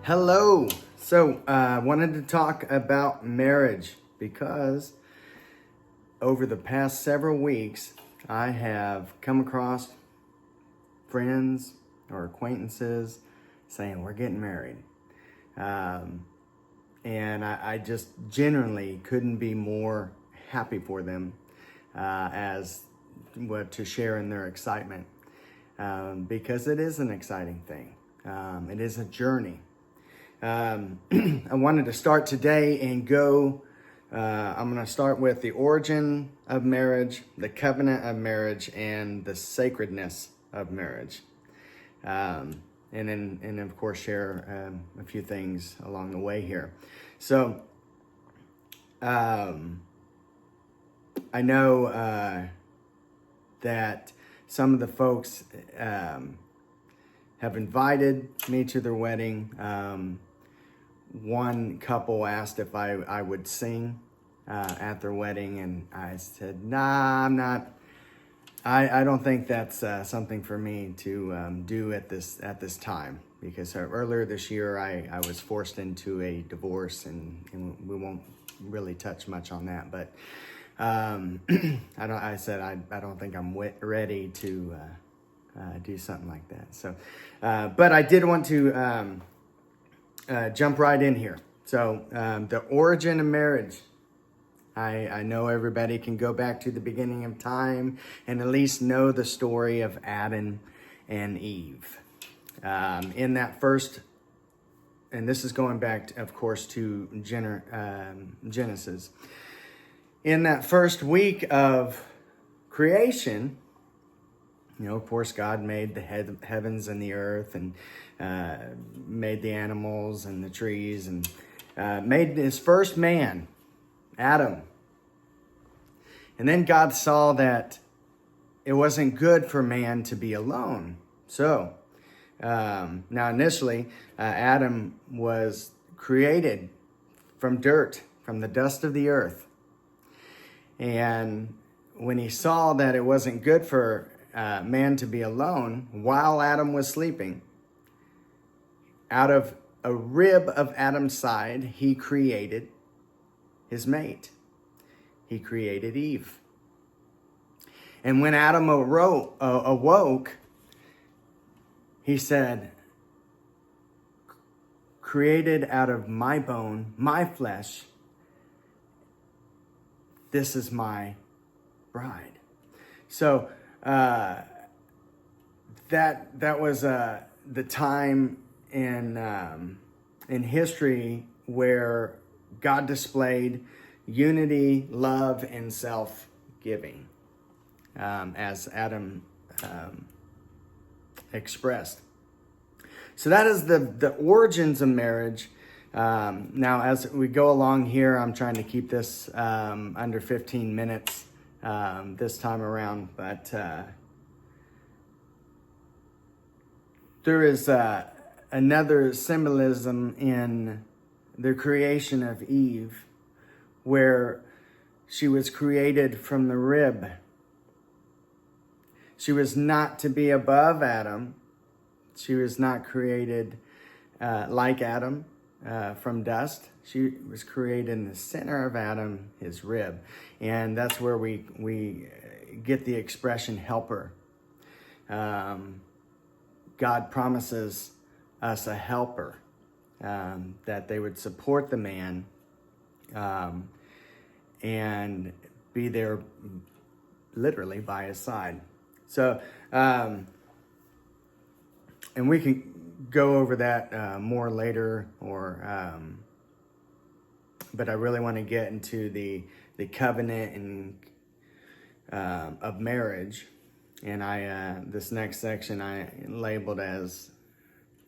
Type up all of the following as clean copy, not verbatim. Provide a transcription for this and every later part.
Hello. So, wanted to talk about marriage because over the past several weeks, I have come across friends or acquaintances saying we're getting married. And I just genuinely couldn't be more happy for them as what to share in their excitement because it is an exciting thing. It is a journey. I wanted to start today and go. I'm going to start with the origin of marriage, the covenant of marriage, and the sacredness of marriage. And then of course, share a few things along the way here. So, I know that some of the folks have invited me to their wedding. One couple asked if I would sing at their wedding, and I said, nah, I'm not. I don't think that's something for me to do at this time, because earlier this year I was forced into a divorce, and we won't really touch much on that. But I said I don't think I'm ready to do something like that. So, but I did want to jump right in here. So the origin of marriage. I know everybody can go back to the beginning of time and at least know the story of Adam and Eve. In that first, and this is going back, of course, to Genesis. In that first week of creation, of course, God made the heavens and the earth, and made the animals and the trees, and made his first man, Adam. And then God saw that it wasn't good for man to be alone. So, now initially, Adam was created from dirt, from the dust of the earth. And when he saw that it wasn't good for man to be alone while Adam was sleeping, out of a rib of Adam's side, he created his mate. He created Eve. And when Adam awoke, he said, created out of my bone, my flesh, this is my bride. So that was the time in history where God displayed unity, love, and self-giving, as Adam expressed. So that is the origins of marriage. Now, as we go along here, I'm trying to keep this under 15 minutes this time around, but there is another symbolism in the creation of Eve, where she was created from the rib. She was not to be above Adam. She was not created like Adam from dust. She was created in the center of Adam, his rib. And that's where we get the expression helper. God promises us a helper, that they would support the man and be there literally by his side. So, and we can go over that more later, but I really want to get into the covenant and of marriage. And this next section I labeled as,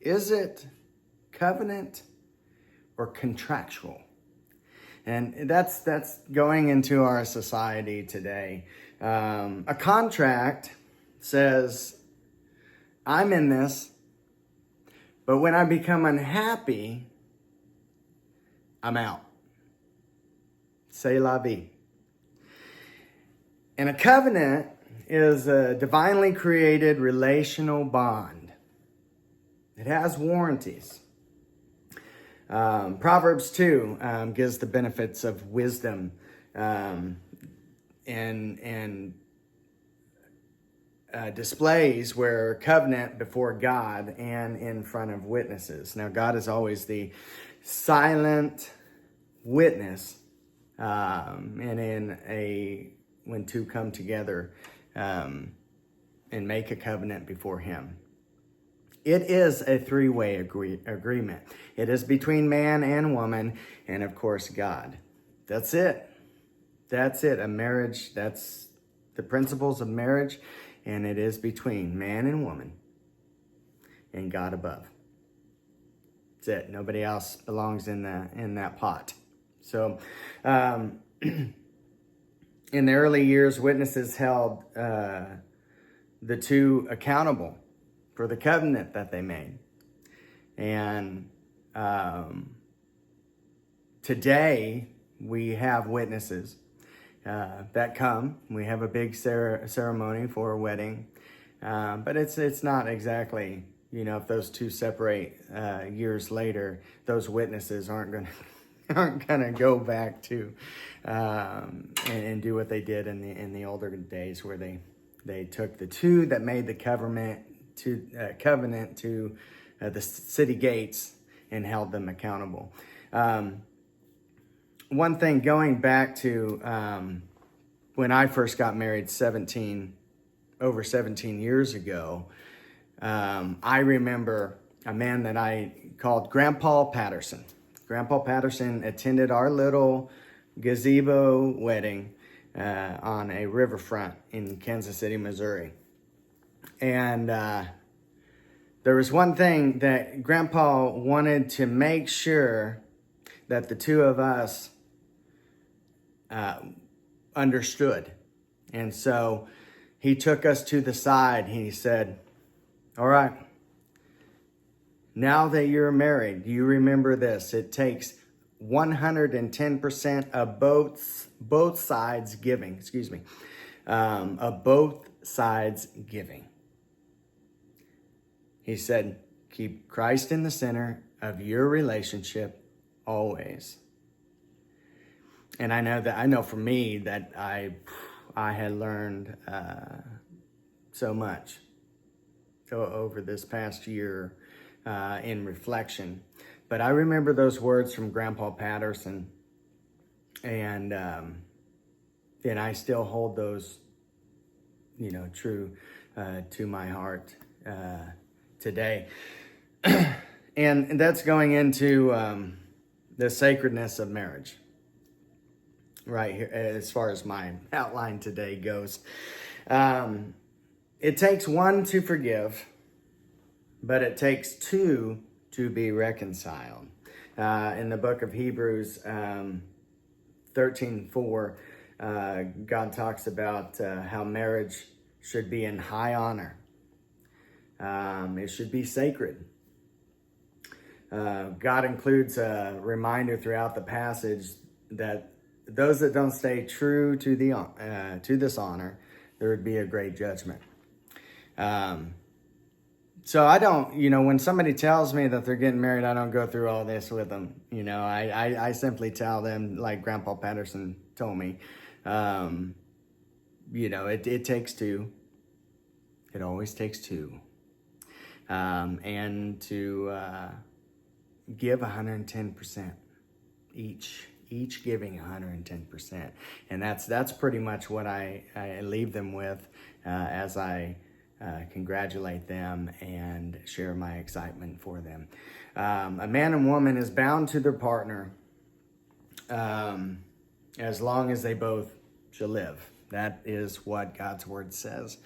is it covenant or contractual? And that's going into our society today. A contract says, I'm in this, but when I become unhappy, I'm out. C'est la vie. And a covenant is a divinely created relational bond. It has warranties. Proverbs 2 gives the benefits of wisdom and displays where covenant before God and in front of witnesses. Now, God is always the silent witness, and when two come together and make a covenant before Him. It is a three-way agreement. It is between man and woman, and of course, God. That's it. That's it. A marriage, that's the principles of marriage, and it is between man and woman and God above. That's it. Nobody else belongs in that pot. So, in the early years, witnesses held the two accountable for the covenant that they made. And today, we have witnesses that come. We have a big ceremony for a wedding, but it's not exactly, if those two separate years later, those witnesses aren't gonna go back to and do what they did in the older days, where they took the two that made the covenant to the city gates and held them accountable. One thing, going back to when I first got married over 17 years ago, I remember a man that I called Grandpa Patterson. Grandpa Patterson attended our little gazebo wedding on a riverfront in Kansas City, Missouri. And there was one thing that Grandpa wanted to make sure that the two of us understood. And so he took us to the side. He said, all right, now that you're married, you remember this. It takes 110% of both sides giving, of both sides giving. He said, keep Christ in the center of your relationship always. And I know for me that I had learned so much over this past year in reflection. But I remember those words from Grandpa Patterson, and I still hold those, true to my heart today. And that's going into the sacredness of marriage. Right here, as far as my outline today goes. It takes one to forgive, but it takes two to be reconciled. In the book of Hebrews 13:4, God talks about how marriage should be in high honor. It should be sacred. God includes a reminder throughout the passage that those that don't stay true to this honor, there would be a great judgment. So I don't, when somebody tells me that they're getting married, I don't go through all this with them. I simply tell them, like Grandpa Patterson told me, it takes two. It always takes two. And to give 110% each giving 110%. And that's pretty much what I leave them with as I congratulate them and share my excitement for them. A man and woman is bound to their partner as long as they both shall live. That is what God's word says.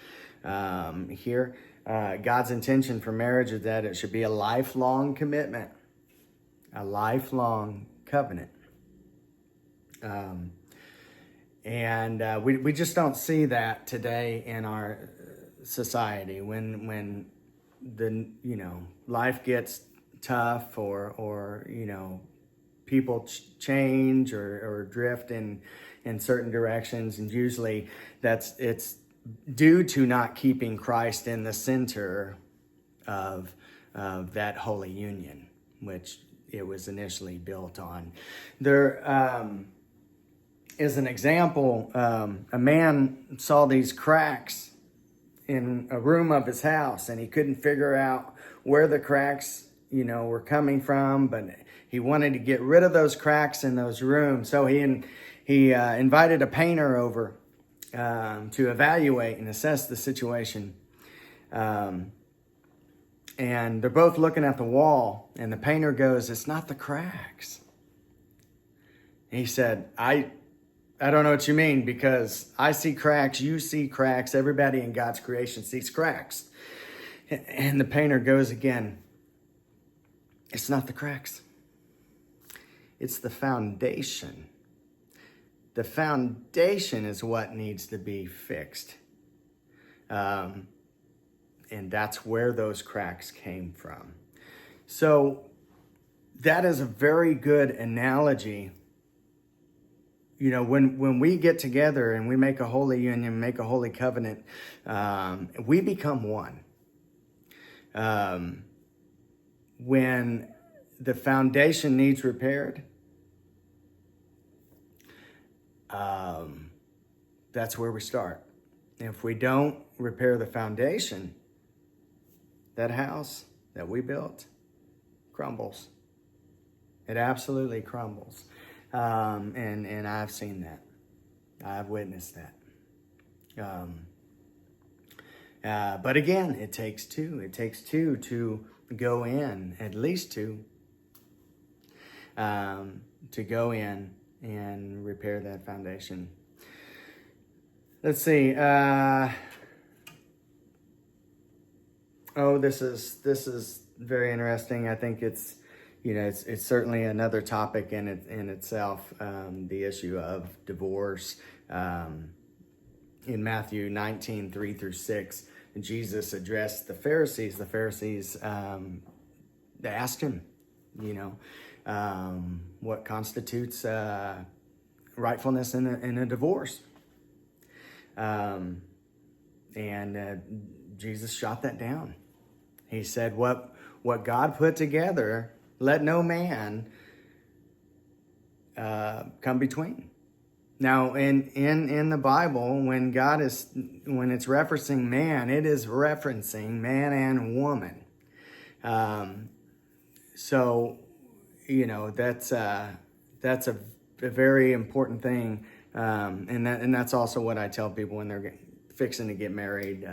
Here, God's intention for marriage is that it should be a lifelong commitment, a lifelong covenant. We just don't see that today in our society. When the life gets tough or people change or drift in certain directions, and usually it's due to not keeping Christ in the center of that holy union, which it was initially built on. There is an example. A man saw these cracks in a room of his house, and he couldn't figure out where the cracks, were coming from, but he wanted to get rid of those cracks in those rooms. So he invited a painter over to evaluate and assess the situation. And they're both looking at the wall, and the painter goes, "It's not the cracks." He said, I don't know what you mean, because I see cracks, you see cracks, everybody in God's creation sees cracks. And the painter goes again, "It's not the cracks. It's the foundation. The foundation is what needs to be fixed." And that's where those cracks came from. So that is a very good analogy. When we get together and we make a holy union, make a holy covenant, we become one. When the foundation needs repaired, that's where we start. If we don't repair the foundation, that house that we built crumbles. It absolutely crumbles. And I've seen that. I've witnessed that. But again, it takes two. It takes two to go in, at least two, to go in and repair that foundation. Let's see. This is very interesting. I think it's certainly another topic in itself. The issue of divorce. In Matthew 19, 3-6, Jesus addressed the Pharisees. The Pharisees, they asked him, what constitutes rightfulness in a divorce. And Jesus shot that down. He said, what God put together, let no man come between. Now, in the Bible, when it's referencing man, it is referencing man and woman. So, that's a very important thing. And that's also what I tell people when they're fixing to get married.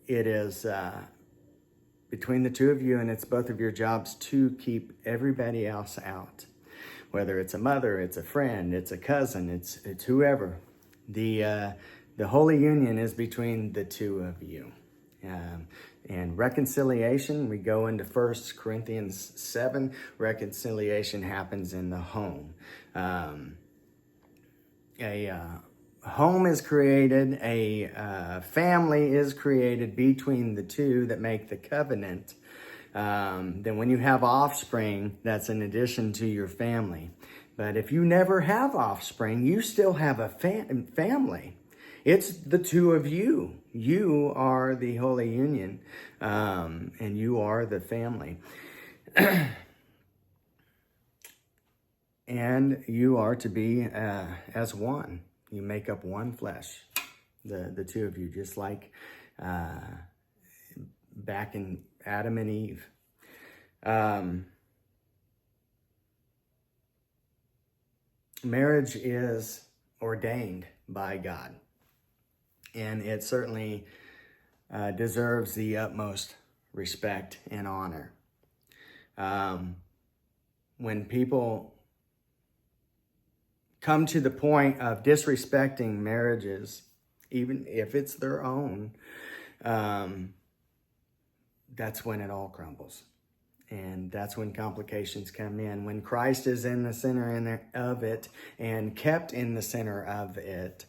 It is between the two of you, and it's both of your jobs to keep everybody else out. Whether it's a mother, it's a friend, it's a cousin, it's whoever. The holy union is between the two of you. And reconciliation, we go into 1 Corinthians 7. Reconciliation happens in the home. A home is created, a family is created between the two that make the covenant. Then when you have offspring, that's in addition to your family. But if you never have offspring, you still have a family. It's the two of you. You are the holy union, and you are the family. And you are to be as one. You make up one flesh, the two of you, just like back in Adam and Eve. Marriage is ordained by God, and it certainly deserves the utmost respect and honor. When people come to the point of disrespecting marriages, even if it's their own, that's when it all crumbles. And that's when complications come in. When Christ is in the center of it and kept in the center of it,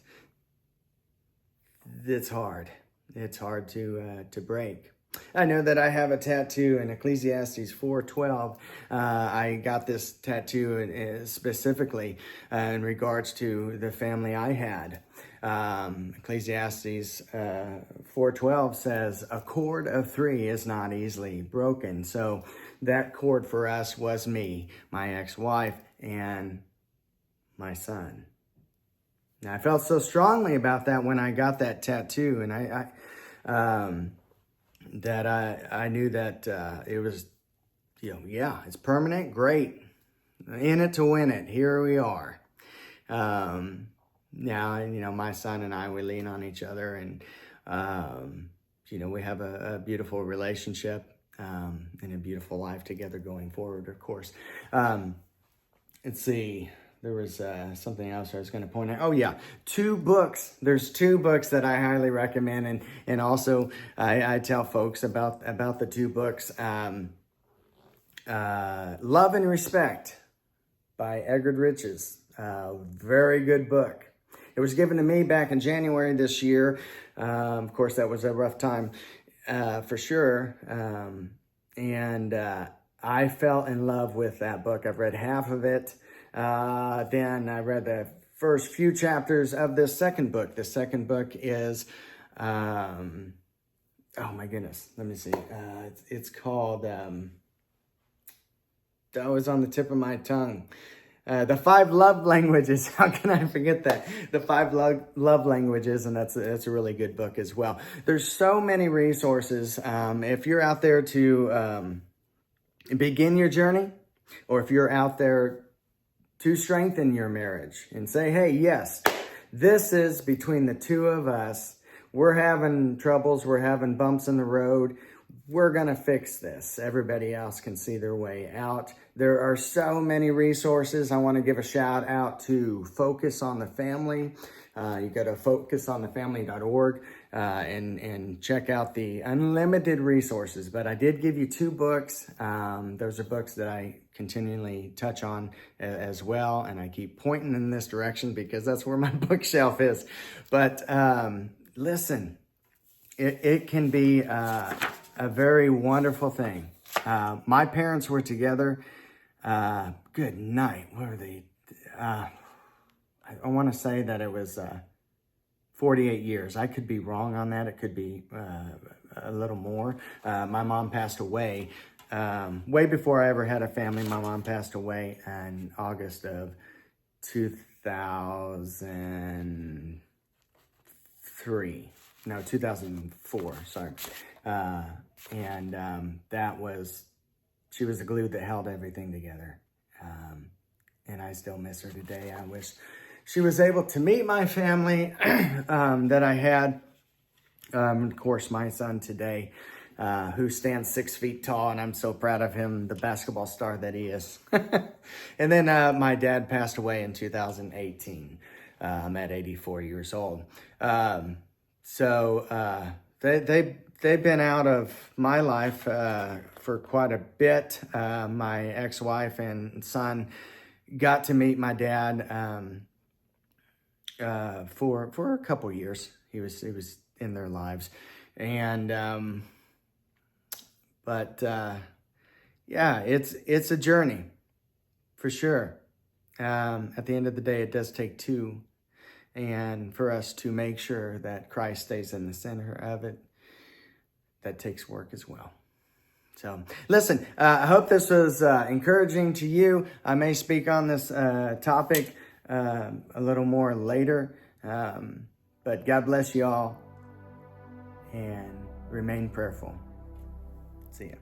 it's hard. It's hard to break. I know that I have a tattoo in Ecclesiastes 4:12. I got this tattoo specifically in regards to the family I had. Ecclesiastes 4:12 says, a cord of three is not easily broken. So that cord for us was me, my ex-wife, and my son. Now, I felt so strongly about that when I got that tattoo, and I knew that it was, yeah, it's permanent, great. In it to win it. Here we are. Now, my son and I, we lean on each other, and, we have a beautiful relationship and a beautiful life together going forward, of course. Let's see. There was something else I was going to point out. Oh, yeah. 2 books. There's 2 books that I highly recommend. And also, I tell folks about the 2 books. Love and Respect by Edgar Riches. Very good book. It was given to me back in January this year. Of course, that was a rough time for sure. And I fell in love with that book. I've read half of it. Then I read the first few chapters of this second book. The second book is, oh my goodness, let me see. It's called, that was on the tip of my tongue. The 5 Love Languages. How can I forget that? The 5 Love Languages, and that's a really good book as well. There's so many resources. If you're out there to begin your journey, or if you're out there to strengthen your marriage and say, hey, yes, this is between the 2 of us. We're having troubles. We're having bumps in the road. We're going to fix this. Everybody else can see their way out. There are so many resources. I want to give a shout out to Focus on the Family. You go to focusonthefamily.org and check out the unlimited resources. But I did give you 2 books. Those are books that I continually touch on as well. And I keep pointing in this direction because that's where my bookshelf is. But listen, it can be a very wonderful thing. My parents were together. Good night. What were they? I want to say that it was 48 years. I could be wrong on that. It could be a little more. My mom passed away way before I ever had a family. My mom passed away in August of 2003. No, 2004. Sorry. She was the glue that held everything together. And I still miss her today. I wish she was able to meet my family that I had. Of course, my son today, who stands 6 feet tall, and I'm so proud of him, the basketball star that he is. And then my dad passed away in 2018. I'm at 84 years old. So they've been out of my life for quite a bit. My ex-wife and son got to meet my dad for a couple years. He was in their lives, and yeah, it's a journey for sure. At the end of the day, it does take 2, and for us to make sure that Christ stays in the center of it, that takes work as well. So listen, I hope this was encouraging to you. I may speak on this topic a little more later, but God bless you all, and remain prayerful. See ya.